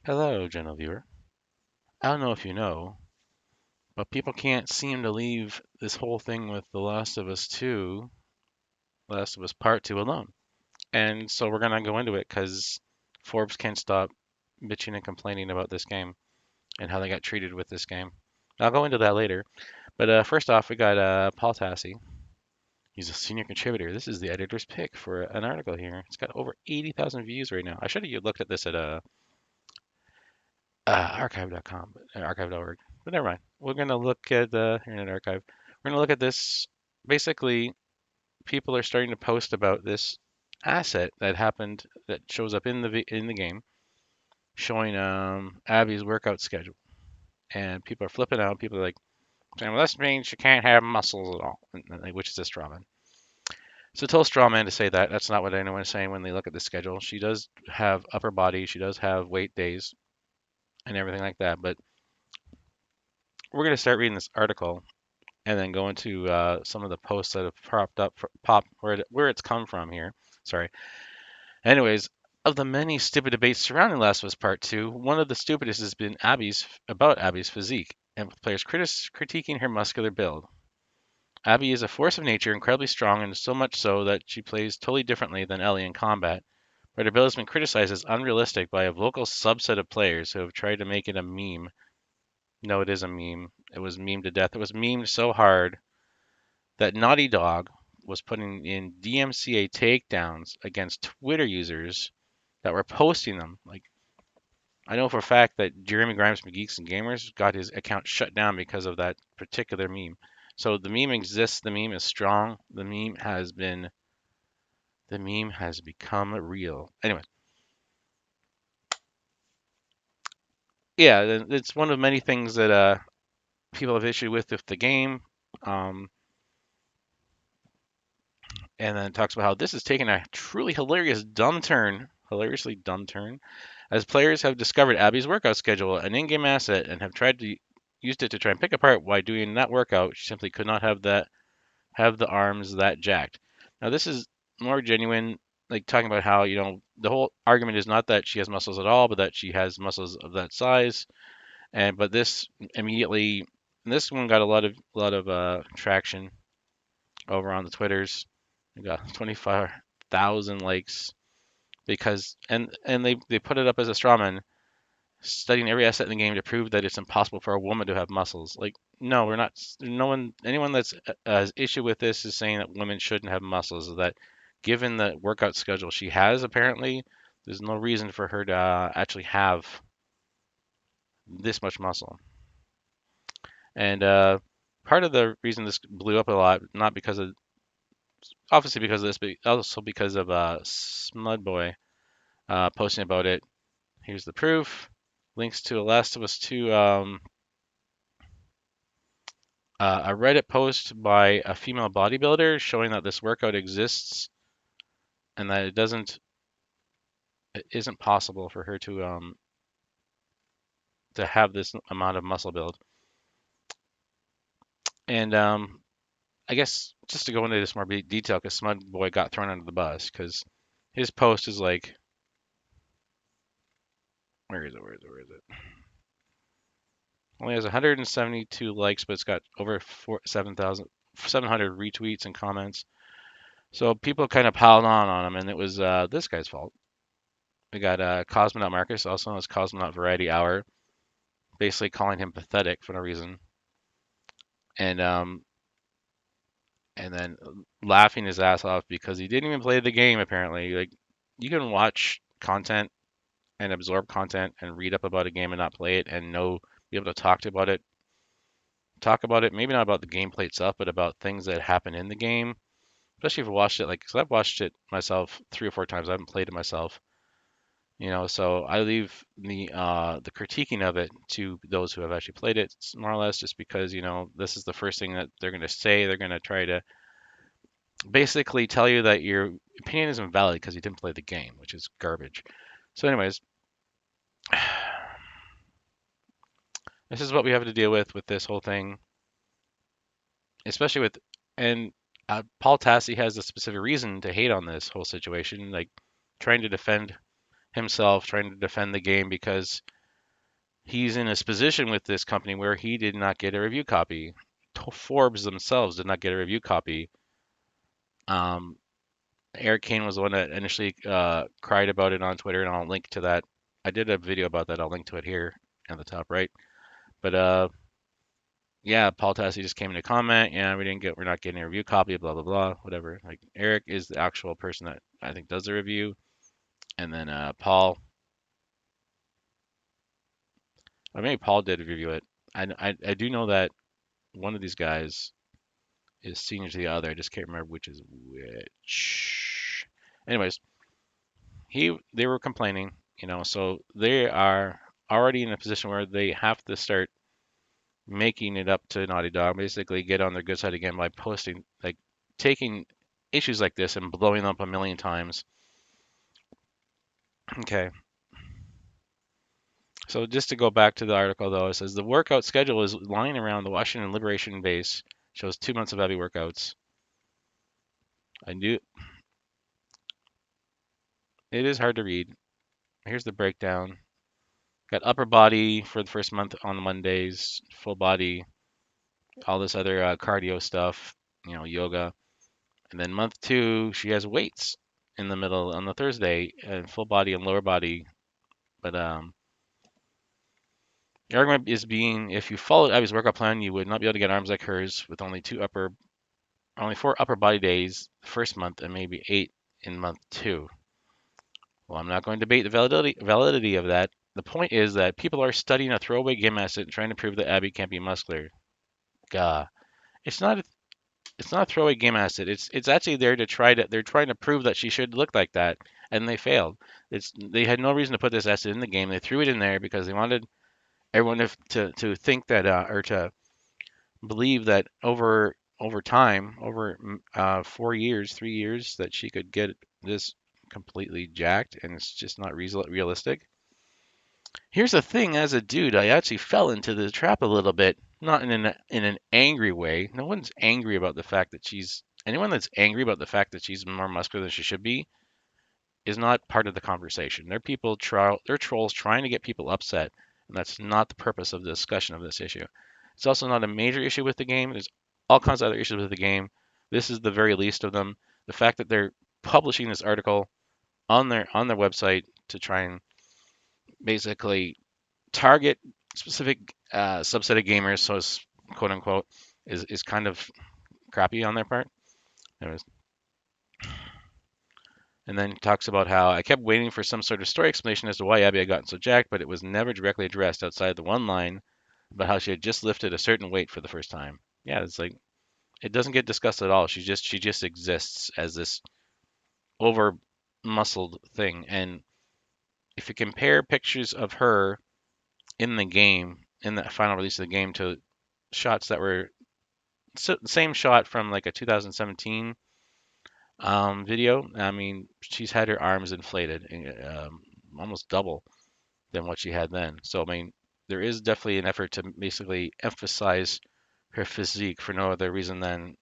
Hello, gentle viewer. I don't know if you know, but people can't seem to leave this whole thing with The Last of Us 2, Last of Us Part 2 alone. And so we're going to go into it because Forbes can't stop bitching and complaining about this game and how they got treated with this game. I'll go into that later. But first off, we got Paul Tassi. He's a senior contributor. This is the editor's pick for an article here. It's got over 80,000 views right now. I should have looked at this at archive.com, archive.org. But never mind. We're going to look at the Internet Archive. We're going to look at this. Basically, people are starting to post about this asset that happened that shows up in the game, showing Abby's workout schedule, and people are flipping out. People are like, saying, "Well, this means she can't have muscles at all," which is a straw man. So tell a straw man to say that. That's not what anyone is saying when they look at the schedule. She does have upper body. She does have weight days and everything like that. But we're going to start reading this article and then go into some of the posts that have popped up, where it's come from here. Sorry. Anyways, of the many stupid debates surrounding Last of Us Part 2, one of the stupidest has been Abby's physique, and with players critiquing her muscular build. Abby is a force of nature, incredibly strong, and so much so that she plays totally differently than Ellie in combat. But her build has been criticized as unrealistic by a vocal subset of players who have tried to make it a meme. No, it is a meme. It was memed to death. It was memed so hard that Naughty Dog was putting in DMCA takedowns against Twitter users that were posting them. Like, I know for a fact that Jeremy Grimes from Geeks and Gamers got his account shut down because of that particular meme. So the meme exists. The meme is strong. The meme has become real. Anyway, yeah, it's one of many things that people have issue with the game. Um, and then it talks about how this is taking a truly hilariously dumb turn, as players have discovered Abby's workout schedule, an in-game asset, and have tried to used it to try and pick apart why doing that workout she simply could not have the arms that jacked. Now this is more genuine, like talking about how the whole argument is not that she has muscles at all, but that she has muscles of that size. And but this immediately, this one got a lot of traction over on the Twitters. We got 25,000 likes because they put it up as a strawman, studying every asset in the game to prove that it's impossible for a woman to have muscles. Like, no, we're not. No one, anyone that's has issue with this is saying that women shouldn't have muscles. That given the workout schedule she has, apparently, there's no reason for her to actually have this much muscle. And part of the reason this blew up a lot, not because of obviously because of this, but also because of Smudboy posting about it. Here's the proof. Links to a Last of Us 2, a Reddit post by a female bodybuilder showing that this workout exists and that it isn't possible for her to have this amount of muscle build. And I guess just to go into this more detail, because Smudboy got thrown under the bus, because his post is like, where is it? Where is it? Only has 172 likes, but it's got over 700 retweets and comments. So people kind of piled on him, and it was this guy's fault. We got Cosmonaut Marcus, also known as Cosmonaut Variety Hour, basically calling him pathetic for no reason, and um, and then laughing his ass off because he didn't even play the game. Apparently, like, you can watch content and absorb content and read up about a game and not play it and be able to talk about it, maybe not about the gameplay itself, but about things that happen in the game. Especially if you watched it, like, because I've watched it myself 3 or 4 times. I haven't played it myself, so I leave the critiquing of it to those who have actually played it, more or less, just because this is the first thing that they're going to say. They're going to try to basically tell you that your opinion isn't valid because you didn't play the game, which is garbage. So, anyways, this is what we have to deal with this whole thing, especially with and Paul Tassi has a specific reason to hate on this whole situation, like trying to defend himself, trying to defend the game because he's in his position with this company where he did not get a review copy. Forbes themselves did not get a review copy. Um, Eric Kane was the one that initially cried about it on Twitter, and I'll link to that. I did a video about that. I'll link to it here at the top right. But yeah, Paul Tassi just came in to comment. Yeah, we're not getting a review copy. Blah blah blah. Whatever. Like Eric is the actual person that I think does the review, and then Paul. Or maybe Paul did review it. I do know that one of these guys is senior to the other. I just can't remember which is which. Anyways, they were complaining, so they are already in a position where they have to start making it up to Naughty Dog, basically get on their good side again by posting, like taking issues like this and blowing them up a million times. Okay. So just to go back to the article though, it says the workout schedule is lying around the Washington Liberation Base, shows 2 months of heavy workouts. I knew it is hard to read. Here's the breakdown. Got upper body for the first month on Mondays, full body, all this other cardio stuff, yoga. And then month two, she has weights in the middle on the Thursday, and full body and lower body. But the argument is being if you followed Abby's workout plan, you would not be able to get arms like hers with only 4 upper body days the first month and maybe 8 in month two. Well, I'm not going to debate the validity of that. The point is that people are studying a throwaway game asset and trying to prove that Abby can't be muscular. Gah. It's not a, it's not a throwaway game asset. It's actually there to they're trying to prove that she should look like that, and they failed. They had no reason to put this asset in the game. They threw it in there because they wanted everyone to think that or to believe that over time, over 4 years, 3 years, that she could get this completely jacked, and it's just not realistic. Here's the thing: as a dude, I actually fell into the trap a little bit, not in an angry way. No one's angry about the fact that she's anyone that's angry about the fact that she's more muscular than she should be is not part of the conversation. They're trolls trying to get people upset, and that's not the purpose of the discussion of this issue. It's also not a major issue with the game. There's all kinds of other issues with the game. This is the very least of them. The fact that they're publishing this article on their website to try and basically target specific subset of gamers, so it's quote unquote, is kind of crappy on their part. Anyways, and then he talks about how I kept waiting for some sort of story explanation as to why Abby had gotten so jacked, but it was never directly addressed outside the one line about how she had just lifted a certain weight for the first time. Yeah, it's like it doesn't get discussed at all. She just exists as this over muscled thing. And if you compare pictures of her in the game, in the final release of the game, to shots that were the same shot from like a 2017 video. I mean, she's had her arms inflated, almost double than what she had then. So, I mean, there is definitely an effort to basically emphasize her physique for no other reason than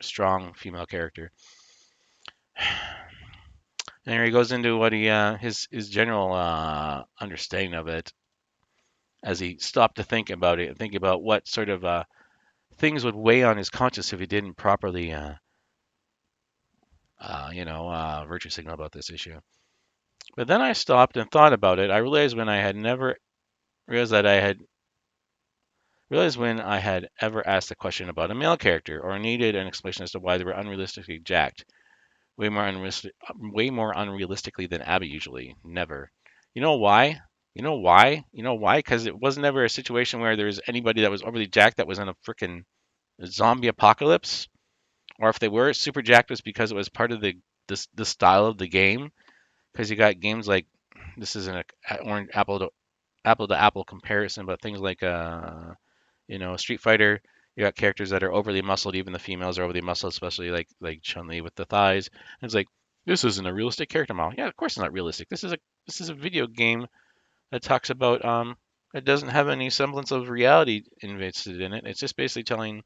strong female character. And here he goes into what his general understanding of it as he stopped to think about it and think about what sort of things would weigh on his conscience if he didn't properly virtue signal about this issue. But then I stopped and thought about it. I realized when I had never realized that I had realized when I had ever asked a question about a male character or needed an explanation as to why they were unrealistically jacked. Way more unrealistically than Abby usually. Never. You know why? You know why? You know why? Because it was never a situation where there was anybody that was overly jacked that was in a freaking zombie apocalypse, or if they were super jacked was because it was part of the style of the game. Because you got games like this isn't a orange apple to apple comparison, but things like Street Fighter, you got characters that are overly muscled. Even the females are overly muscled, especially like Chun-Li with the thighs. And it's like this isn't a realistic character model. Yeah, of course it's not realistic. This is a video game that talks about it doesn't have any semblance of reality invested in it. It's just basically telling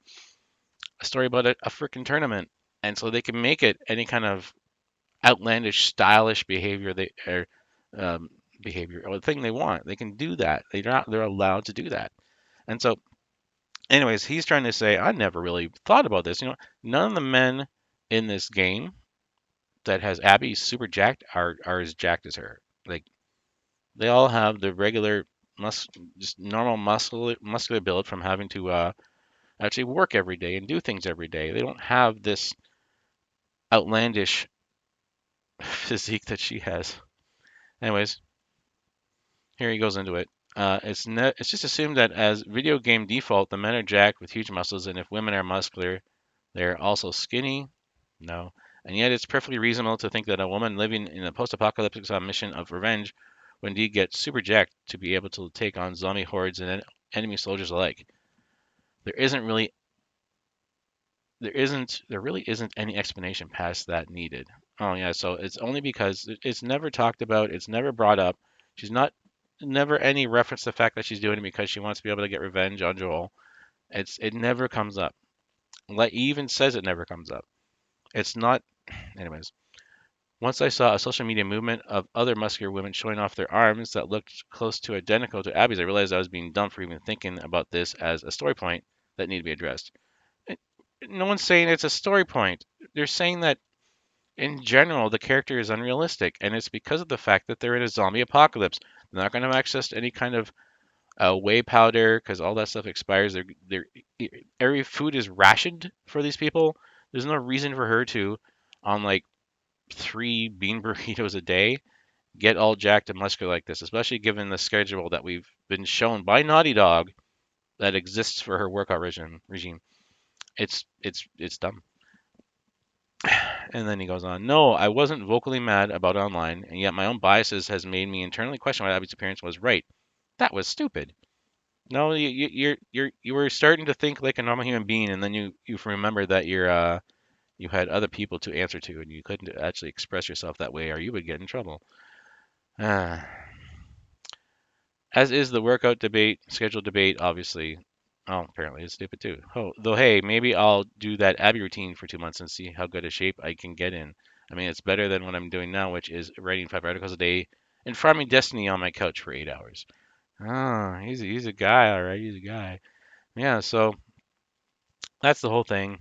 a story about a freaking tournament, and so they can make it any kind of outlandish, stylish behavior they are behavior or the thing they want. They can do that. They're allowed to do that. And so, anyways, he's trying to say, I never really thought about this. None of the men in this game that has Abby super jacked are as jacked as her. Like they all have the regular just normal muscular build from having to actually work every day and do things every day. They don't have this outlandish physique that she has. Anyways, here he goes into it. It's just assumed that as video game default, the men are jacked with huge muscles, and if women are muscular, they're also skinny. No. And yet it's perfectly reasonable to think that a woman living in a post-apocalyptic mission of revenge would indeed get super jacked to be able to take on zombie hordes and enemy soldiers alike. There isn't really there really isn't any explanation past that needed. Oh yeah, so it's only because it's never talked about, it's never brought up. She's not never any reference to the fact that she's doing it because she wants to be able to get revenge on Joel. It never comes up. Like he even says it never comes up. It's not anyways. Once I saw a social media movement of other muscular women showing off their arms that looked close to identical to Abby's, I realized I was being dumb for even thinking about this as a story point that needed to be addressed. No one's saying it's a story point. They're saying that in general the character is unrealistic, and it's because of the fact that they're in a zombie apocalypse. They're not going to have access to any kind of whey powder because all that stuff expires. Every food is rationed for these people. There's no reason for her to, on like 3 bean burritos a day, get all jacked and muscular like this, especially given the schedule that we've been shown by Naughty Dog that exists for her workout regime. It's dumb. And then he goes on, no, I wasn't vocally mad about it online, and yet my own biases has made me internally question why Abby's appearance was right. That was stupid. No, you were starting to think like a normal human being, and then you remember that you had other people to answer to, and you couldn't actually express yourself that way, or you would get in trouble. Ah. As is the workout debate, scheduled debate, obviously. Oh, apparently it's stupid too. Oh, though, hey, maybe I'll do that Abby routine for 2 months and see how good a shape I can get in. I mean, it's better than what I'm doing now, which is writing 5 articles a day and farming Destiny on my couch for 8 hours. Oh, he's a guy, all right. He's a guy. Yeah, so that's the whole thing.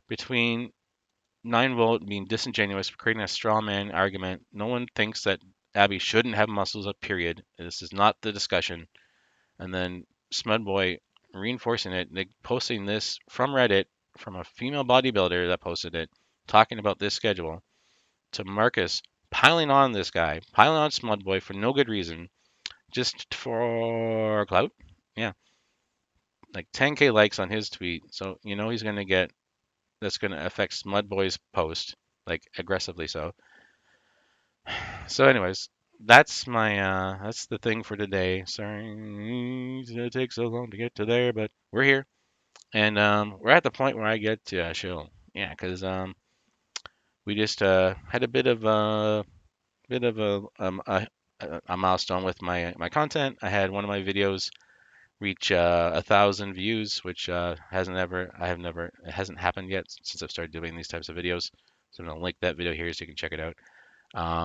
Between 9 volt being disingenuous, creating a straw man argument, no one thinks that Abby shouldn't have muscles, period. This is not the discussion. And then Smudboy reinforcing it, like posting this from Reddit from a female bodybuilder that posted it, talking about this schedule, to Marcus piling on this guy, piling on Smudboy for no good reason, just for clout. Yeah, like 10K likes on his tweet, so he's gonna get that's gonna affect Smudboy's post, like aggressively so. So, anyways, that's the thing for today. Sorry it takes so long to get to there, but we're here. And we're at the point where I get to show. Yeah, because we just had a bit of a milestone with my content. I had one of my videos reach 1,000 views, which it hasn't happened yet since I've started doing these types of videos. So I'm gonna link that video here so you can check it out.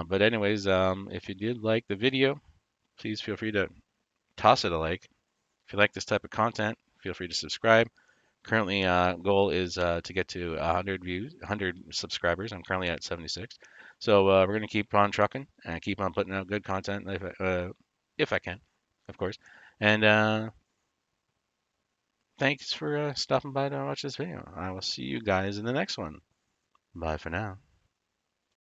But anyways, if you did like the video, please feel free to toss it a like. If you like this type of content, feel free to subscribe. Currently, goal is to get to 100 views, 100 subscribers. I'm currently at 76. So we're going to keep on trucking and keep on putting out good content if I can, of course. And thanks for stopping by to watch this video. I will see you guys in the next one. Bye for now.